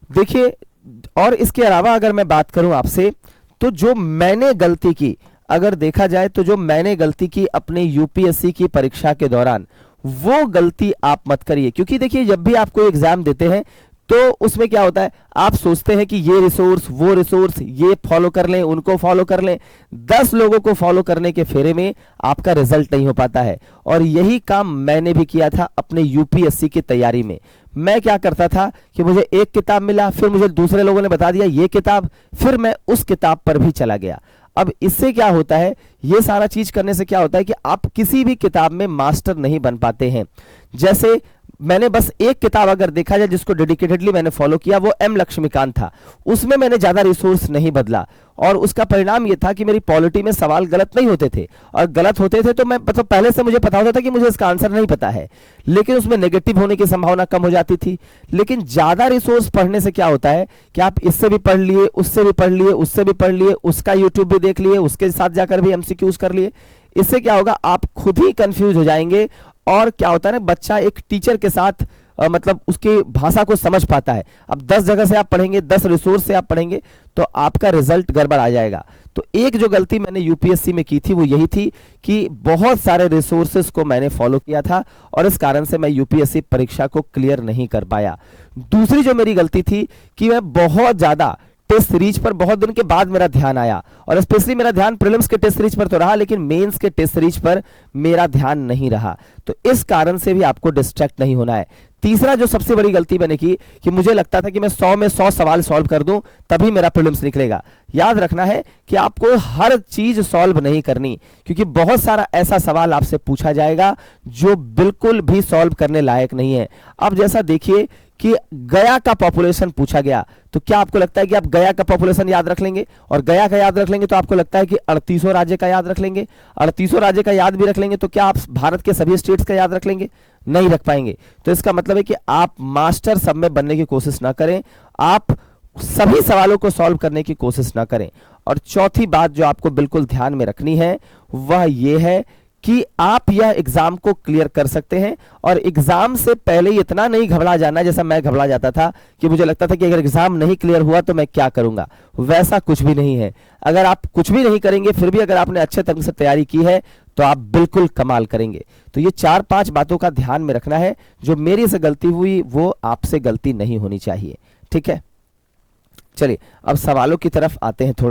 देखिए, और इसके अलावा अगर मैं बात करूं आपसे, तो जो मैंने गलती की, अगर देखा जाए तो जो मैंने गलती की अपने यूपीएससी की परीक्षा के दौरान, वो गलती आप मत करिए। क्योंकि देखिए, जब भी आप कोई एग्जाम देते हैं तो उसमें क्या होता है, आप सोचते हैं कि ये रिसोर्स वो रिसोर्स, ये फॉलो कर लें, उनको फॉलो कर लें, 10 लोगों को फॉलो करने के फेरे में आपका रिजल्ट नहीं हो पाता है। और यही काम मैंने भी किया था अपने यूपीएससी की तैयारी में। मैं क्या करता था कि मुझे एक किताब मिला, फिर मुझे दूसरे लोगों ने बता दिया ये किताब, फिर मैं उस किताब पर भी चला गया। अब इससे क्या होता है, ये सारा चीज करने से क्या होता है कि आप किसी भी किताब में मास्टर नहीं बन पाते हैं। जैसे मैंने बस एक किताब अगर देखा जाए जिसको डेडिकेटेडली मैंने फॉलो किया, वो एम लक्ष्मीकांत था। उसमें मैंने ज्यादा रिसोर्स नहीं बदला, और उसका परिणाम ये था कि मेरी पॉलिटी में सवाल गलत नहीं होते थे, और गलत होते थे तो मैं मतलब पहले से मुझे पता होता था कि मुझे इसका आंसर नहीं पता है, लेकिन उसमें नेगेटिव होने की संभावना कम हो जाती थी। लेकिन ज्यादा रिसोर्स पढ़ने से क्या होता है कि आप इससे भी पढ़ लिए, उससे भी पढ़ लिए, उससे भी पढ़ लिए, उसका यूट्यूब भी देख लिए, उसके साथ जाकर भी एमसीक्यूज कर लिए। इससे क्या होगा, आप खुद ही कंफ्यूज हो जाएंगे। और क्या होता है ना, बच्चा एक टीचर के साथ मतलब उसकी भाषा को समझ पाता है। अब 10 जगह से आप पढ़ेंगे, 10 रिसोर्स से आप पढ़ेंगे, तो आपका रिजल्ट गड़बड़ आ जाएगा। तो एक जो गलती मैंने यूपीएससी में की थी वो यही थी कि बहुत सारे रिसोर्सेस को मैंने फॉलो किया था, और इस कारण से मैं यूपीएससी परीक्षा को क्लियर नहीं कर पाया। दूसरी जो मेरी गलती थी कि मैं बहुत ज्यादा टेस्ट सीरीज पर बहुत दिन के बाद मेरा ध्यान आया, और स्पेशली मेरा ध्यान प्रीलिम्स के टेस्ट सीरीज पर तो रहा, लेकिन मेंस के टेस्ट सीरीज पर मेरा ध्यान नहीं रहा। तो इस कारण से भी आपको डिस्ट्रैक्ट नहीं होना है। तीसरा जो सबसे बड़ी गलती मैंने की कि मुझे लगता था कि मैं 100 में 100 सवाल सॉल्व कर दूं तभी मेरा प्रीलिम्स निकलेगा। याद रखना है कि आपको हर चीज सॉल्व नहीं करनी, क्योंकि बहुत सारा ऐसा सवाल आपसे पूछा जाएगा जो बिल्कुल भी सॉल्व करने लायक नहीं है। अब जैसा देखिए कि गया का पॉपुलेशन पूछा गया, तो क्या आपको लगता है कि आप गया का पॉपुलेशन याद रख लेंगे? और गया का याद रख लेंगे तो आपको लगता है कि 38 राज्य का याद रख लेंगे? 38 राज्य का याद भी रख लेंगे तो क्या आप भारत के सभी स्टेट्स का याद रख लेंगे? नहीं रख पाएंगे। तो इसका मतलब है कि आप मास्टर सब में बनने की कोशिश ना करें, आप सभी सवालों को सॉल्व करने की कोशिश ना करें। और चौथी बात जो आपको बिल्कुल ध्यान में रखनी है वह यह है कि आप यह एग्जाम को क्लियर कर सकते हैं, और एग्जाम से पहले इतना नहीं घबरा जाना जैसा मैं घबरा जाता था कि मुझे लगता था कि अगर एग्जाम नहीं क्लियर हुआ तो मैं क्या करूंगा। वैसा कुछ भी नहीं है। अगर आप कुछ भी नहीं करेंगे फिर भी अगर आपने अच्छे ढंग से तैयारी की है तो आप बिल्कुल कमाल करेंगे। तो ये 4-5 बातों का ध्यान में रखना है। जो मेरी से गलती हुई वो आपसे गलती नहीं होनी चाहिए। ठीक है, चलिए अब सवालों की तरफ आते हैं थोड़ा।